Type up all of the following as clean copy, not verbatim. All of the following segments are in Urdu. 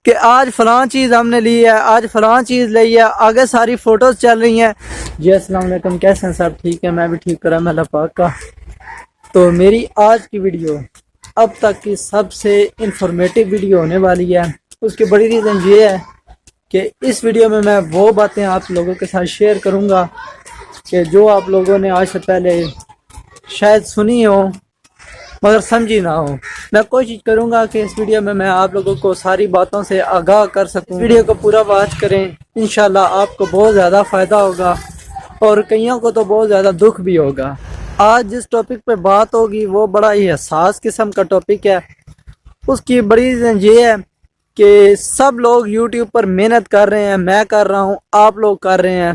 کہ آج فلاں چیز ہم نے لی ہے، آج فلاں چیز لی ہے، آگے ساری فوٹوز چل رہی ہیں۔ جی السلام علیکم، کیسے ہیں صاحب؟ ٹھیک ہے، میں بھی ٹھیک کرم اللہ پاک کا۔ تو میری آج کی ویڈیو اب تک کی سب سے انفارمیٹیو ویڈیو ہونے والی ہے۔ اس کی بڑی ریزن یہ ہے کہ اس ویڈیو میں وہ باتیں آپ لوگوں کے ساتھ شیئر کروں گا کہ جو آپ لوگوں نے آج سے پہلے شاید سنی ہو مگر سمجھی نہ ہو۔ میں کوشش کروں گا کہ اس ویڈیو میں آپ لوگوں کو ساری باتوں سے آگاہ کر سکوں۔ ویڈیو کو پورا واچ کریں، انشاءاللہ آپ کو بہت زیادہ فائدہ ہوگا اور کئیوں کو تو بہت زیادہ دکھ بھی ہوگا۔ آج جس ٹاپک پہ بات ہوگی وہ بڑا ہی حساس قسم کا ٹاپک ہے۔ اس کی بڑی ریزن یہ ہے کہ سب لوگ یوٹیوب پر محنت کر رہے ہیں، میں کر رہا ہوں، آپ لوگ کر رہے ہیں،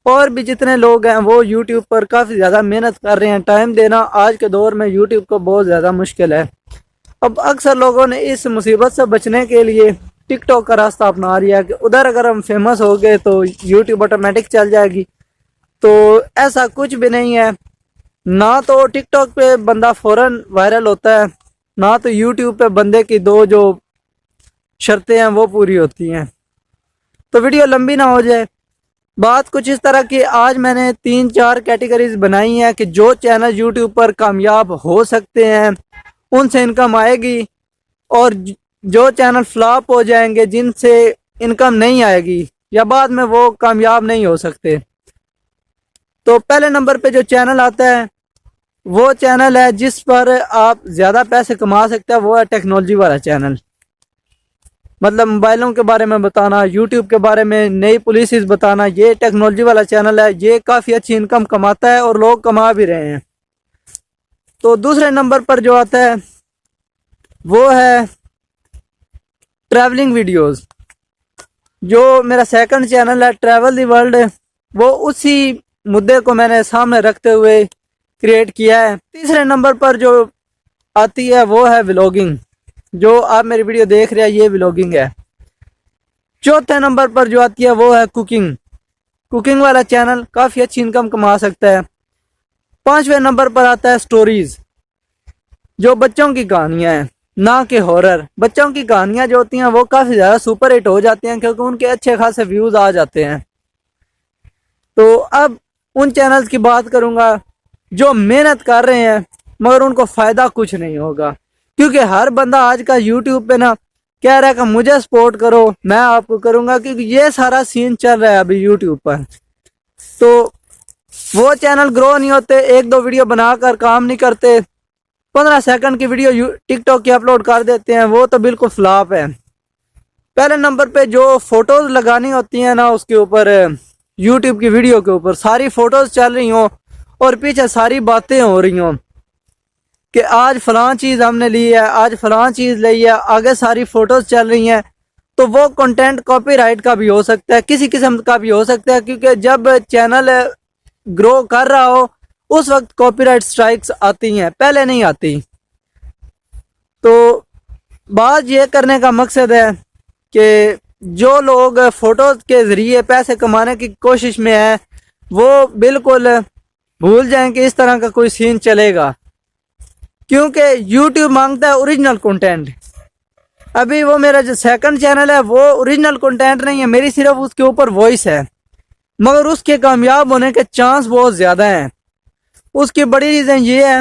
اور بھی جتنے لوگ ہیں وہ یوٹیوب پر کافی زیادہ محنت کر رہے ہیں۔ ٹائم دینا آج کے دور میں یوٹیوب کو بہت زیادہ مشکل ہے۔ اب اکثر لوگوں نے اس مصیبت سے بچنے کے لیے ٹک ٹاک کا راستہ اپنا لیا ہے کہ ادھر اگر ہم فیمس ہو گئے تو یوٹیوب آٹومیٹک چل جائے گی۔ تو ایسا کچھ بھی نہیں ہے، نہ تو ٹک ٹاک پہ بندہ فوراً وائرل ہوتا ہے، نہ تو یوٹیوب پہ بندے کی دو جو شرطیں ہیں وہ پوری ہوتی ہیں۔ تو ویڈیو لمبی نہ ہو جائے، بات کچھ اس طرح کی آج میں نے 3-4 کیٹیگریز بنائی ہیں کہ جو چینل یوٹیوب پر کامیاب ہو سکتے ہیں ان سے انکم آئے گی، اور جو چینل فلاپ ہو جائیں گے جن سے انکم نہیں آئے گی یا بعد میں وہ کامیاب نہیں ہو سکتے۔ تو پہلے نمبر پہ جو چینل آتا ہے وہ چینل ہے جس پر آپ زیادہ پیسے کما سکتے ہیں، وہ ہے ٹیکنالوجی والا چینل۔ مطلب موبائلوں کے بارے میں بتانا، یوٹیوب کے بارے میں نئی پالیسیز بتانا، یہ ٹیکنالوجی والا چینل ہے۔ یہ کافی اچھی انکم کماتا ہے اور لوگ کما بھی رہے ہیں۔ تو دوسرے نمبر پر جو آتا ہے وہ ہے ٹریولنگ ویڈیوز۔ جو میرا سیکنڈ چینل ہے ٹریول دی ورلڈ، وہ اسی مدعے کو میں نے سامنے رکھتے ہوئے کریٹ کیا ہے۔ تیسرے نمبر پر جو آتی ہے وہ ہے ولاگنگ، جو آپ میری ویڈیو دیکھ رہے ہیں یہ ولاگنگ ہے۔ چوتھے نمبر پر جو آتی ہے وہ ہے کوکنگ والا چینل، کافی اچھی انکم کما سکتا ہے۔ پانچویں نمبر پر آتا ہے سٹوریز، جو بچوں کی کہانیاں ہیں، نہ کہ ہارر۔ بچوں کی کہانیاں جو ہوتی ہیں وہ کافی زیادہ سپر ہٹ ہو جاتی ہیں کیونکہ ان کے اچھے خاصے ویوز آ جاتے ہیں۔ تو اب ان چینلز کی بات کروں گا جو محنت کر رہے ہیں مگر ان کو فائدہ کچھ نہیں ہوگا، کیونکہ ہر بندہ آج کا یوٹیوب پہ نا کہہ رہا ہے کہ مجھے سپورٹ کرو، میں آپ کو کروں گا، کیونکہ یہ سارا سین چل رہا ہے ابھی یوٹیوب پر۔ تو وہ چینل گرو نہیں ہوتے، 1-2 ویڈیو بنا کر کام نہیں کرتے، 15 سیکنڈ کی ویڈیو ٹک ٹاک کی اپلوڈ کر دیتے ہیں، وہ تو بالکل فلاپ ہے۔ پہلے نمبر پہ جو فوٹوز لگانی ہوتی ہیں نا اس کے اوپر، یوٹیوب کی ویڈیو کے اوپر ساری فوٹوز چل رہی ہوں اور پیچھے ساری باتیں ہو رہی ہوں کہ آج فلاں چیز ہم نے لی ہے، آج فلاں چیز لی ہے، آگے ساری فوٹوز چل رہی ہیں، تو وہ کنٹینٹ کاپی رائٹ کا بھی ہو سکتا ہے، کسی قسم کا بھی ہو سکتا ہے، کیونکہ جب چینل گرو کر رہا ہو اس وقت کاپی رائٹ سٹرائکس آتی ہیں، پہلے نہیں آتی۔ تو بات یہ کرنے کا مقصد ہے کہ جو لوگ فوٹوز کے ذریعے پیسے کمانے کی کوشش میں ہیں وہ بالکل بھول جائیں کہ اس طرح کا کوئی سین چلے گا، کیونکہ یوٹیوب مانگتا ہے اوریجنل کنٹینٹ۔ ابھی وہ میرا جو سیکنڈ چینل ہے وہ اوریجنل کنٹینٹ نہیں ہے، میری صرف اس کے اوپر وائس ہے، مگر اس کے کامیاب ہونے کے چانس بہت زیادہ ہیں۔ اس کی بڑی ریزن یہ ہے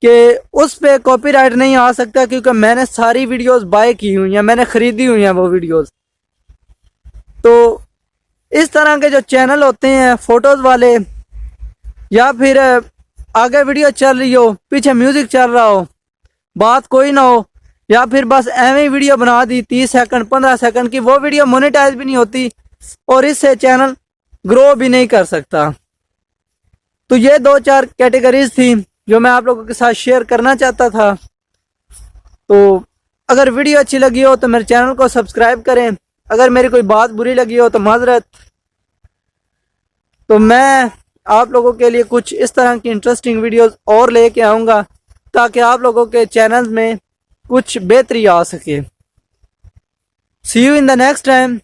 کہ اس پہ کاپی رائٹ نہیں آ سکتا، کیونکہ میں نے ساری ویڈیوز بائی کی ہوئی ہیں، میں نے خریدی ہوئی ہیں وہ ویڈیوز۔ تو اس طرح کے جو چینل ہوتے ہیں فوٹوز والے، یا پھر آگے ویڈیو چل رہی ہو پیچھے میوزک چل رہا ہو، بات کوئی نہ ہو، یا پھر بس ایویں ویڈیو بنا دی 30 سیکنڈ 15 سیکنڈ کی، وہ ویڈیو مونیٹائز بھی نہیں ہوتی اور اس سے چینل گرو بھی نہیں کر سکتا۔ تو یہ 2-4 کیٹیگریز تھی جو میں آپ لوگوں کے ساتھ شیئر کرنا چاہتا تھا۔ تو اگر ویڈیو اچھی لگی ہو تو میرے چینل کو سبسکرائب کریں، اگر میری کوئی بات بری لگی ہو تو معذرت۔ تو میں آپ لوگوں کے لیے کچھ اس طرح کی انٹرسٹنگ ویڈیوز اور لے کے آؤں گا تاکہ آپ لوگوں کے چینل میں کچھ بہتری آ سکے۔ See you in the next time.